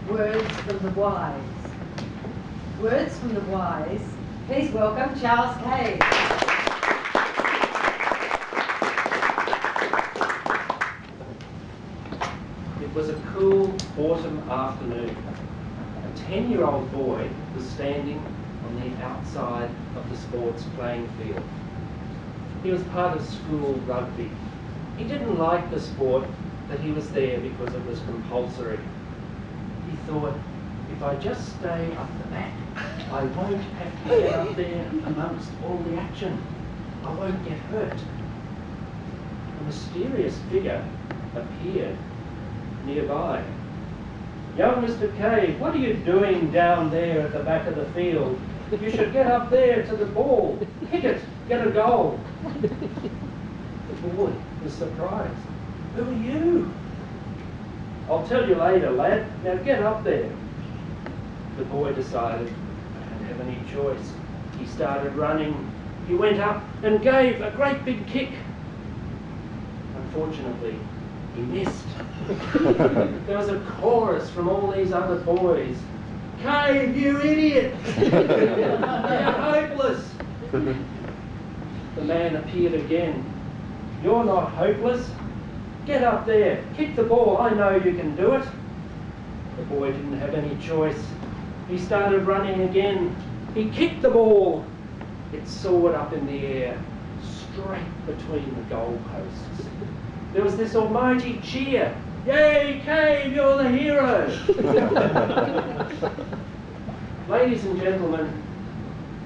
Words from the Wise. Words from the Wise. Please welcome Charles Cave. It was a cool autumn afternoon. A 10-year-old boy was standing on the outside of the sports playing field. He was part of school rugby. He didn't like the sport, but he was there because it was compulsory. He thought, if I just stay up the back, I won't have to get up there amongst all the action. I won't get hurt. A mysterious figure appeared nearby. "Young Mr. Cave, what are you doing down there at the back of the field? You should get up there to the ball, kick it, get a goal." The boy was surprised. "Who are you?" "I'll tell you later, lad. Now get up there." The boy decided, I don't have any choice. He started running. He went up and gave a great big kick. Unfortunately, he missed. There was a chorus from all these other boys. "Cave, you idiot! You're hopeless!" The man appeared again. "You're not hopeless. Get up there, kick the ball, I know you can do it." The boy didn't have any choice. He started running again. He kicked the ball. It soared up in the air, straight between the goalposts. There was this almighty cheer. "Yay, Cave, you're the hero!" Ladies and gentlemen,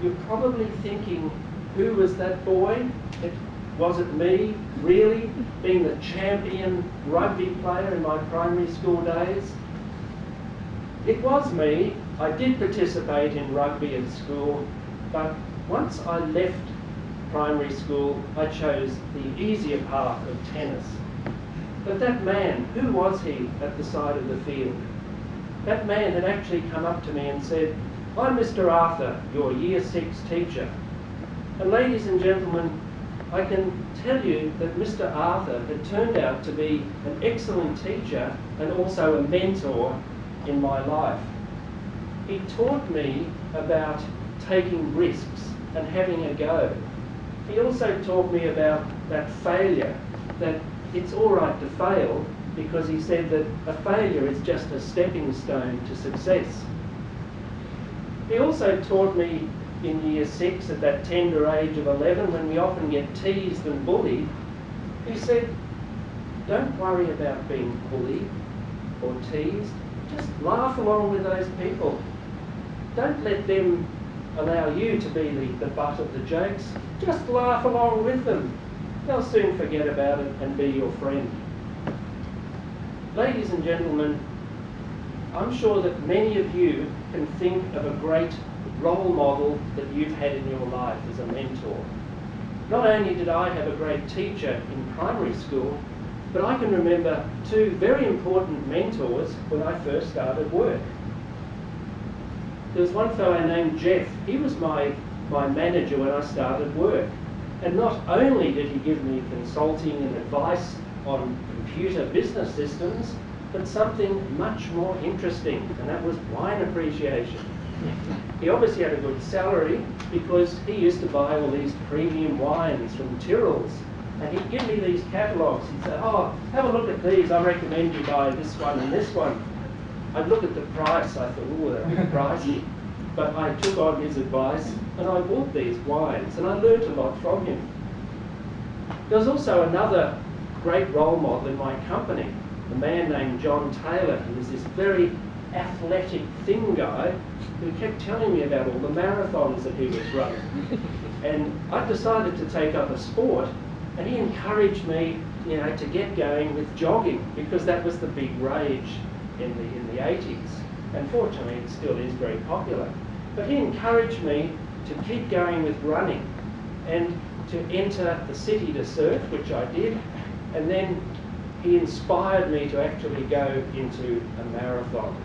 you're probably thinking, who was that boy? Was it me, really, being the champion rugby player in my primary school days? It was me. I did participate in rugby at school, but once I left primary school, I chose the easier path of tennis. But that man, who was he at the side of the field? That man had actually come up to me and said, "I'm Mr. Arthur, your Year 6 teacher." And ladies and gentlemen, I can tell you that Mr. Arthur had turned out to be an excellent teacher and also a mentor in my life. He taught me about taking risks and having a go. He also taught me about that failure, that it's all right to fail, because he said that a failure is just a stepping stone to success. He also taught me in Year 6, at that tender age of 11, when we often get teased and bullied, he said, don't worry about being bullied or teased. Just laugh along with those people. Don't let them allow you to be the butt of the jokes. Just laugh along with them. They'll soon forget about it and be your friend. Ladies and gentlemen, I'm sure that many of you can think of a great role model that you've had in your life as a mentor. Not only did I have a great teacher in primary school, but I can remember two very important mentors when I first started work. There was one fellow named Jeff. He was my manager when I started work. And not only did he give me consulting and advice on computer business systems, but something much more interesting, and that was wine appreciation. He obviously had a good salary because he used to buy all these premium wines from Tyrrell's, and he'd give me these catalogues. He'd say, "Oh, have a look at these. I recommend you buy this one and this one." I'd look at the price. I thought, "Oh, they're a bit pricey." But I took on his advice and I bought these wines, and I learnt a lot from him. There was also another great role model in my company, a man named John Taylor. He was this very athletic, thin guy who kept telling me about all the marathons that he was running. And I decided to take up a sport, and he encouraged me, to get going with jogging, because that was the big rage in the 80s. And fortunately, it still is very popular. But he encouraged me to keep going with running and to enter the city to surf, which I did. And then he inspired me to actually go into a marathon.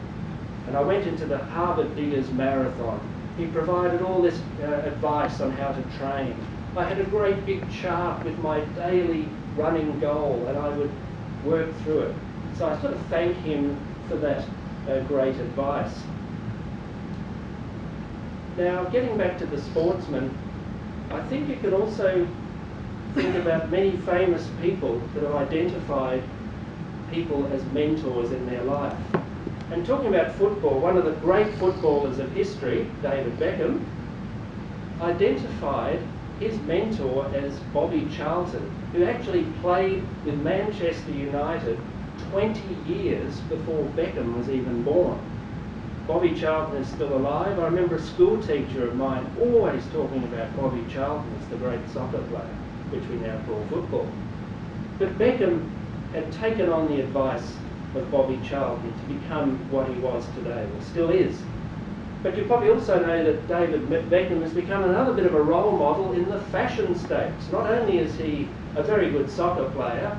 And I went into the Harvard Diggers Marathon. He provided all this advice on how to train. I had a great big chart with my daily running goal, and I would work through it. So I sort of thank him for that great advice. Now, getting back to the sportsman, I think you can also think about many famous people that have identified people as mentors in their life. And talking about football, one of the great footballers of history, David Beckham, identified his mentor as Bobby Charlton, who actually played with Manchester United 20 years before Beckham was even born. Bobby Charlton is still alive. I remember a school teacher of mine always talking about Bobby Charlton as the great soccer player, which we now call football. But Beckham had taken on the advice of Bobby Charlton to become what he was today, or still is. But you probably also know that David Beckham has become another bit of a role model in the fashion stakes. Not only is he a very good soccer player,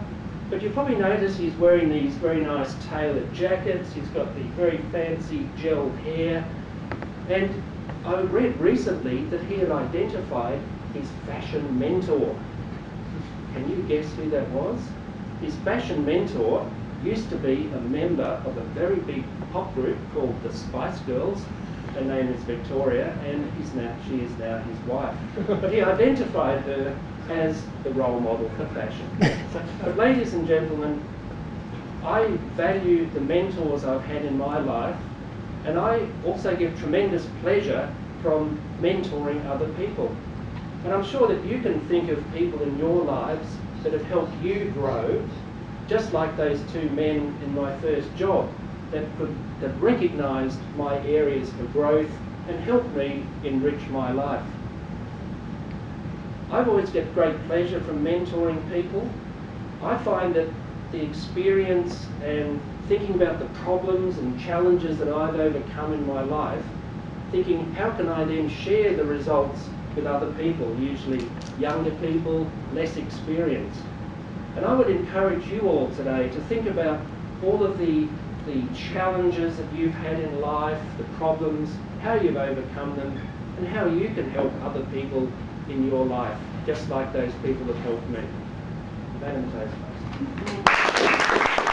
but you probably notice he's wearing these very nice tailored jackets, he's got the very fancy gel hair, and I read recently that he had identified his fashion mentor. Can you guess who that was? His fashion mentor used to be a member of a very big pop group called the Spice Girls. Her name is Victoria, and she is now his wife. But he identified her as the role model for fashion. But ladies and gentlemen, I value the mentors I've had in my life, and I also get tremendous pleasure from mentoring other people. And I'm sure that you can think of people in your lives that have helped you grow, just like those two men in my first job that recognised my areas for growth and helped me enrich my life. I've always get great pleasure from mentoring people. I find that the experience and thinking about the problems and challenges that I've overcome in my life, thinking how can I then share the results with other people, usually younger people, less experienced. And I would encourage you all today to think about all of the challenges that you've had in life, the problems, how you've overcome them, and how you can help other people in your life, just like those people have helped me. Madam Toastmaster.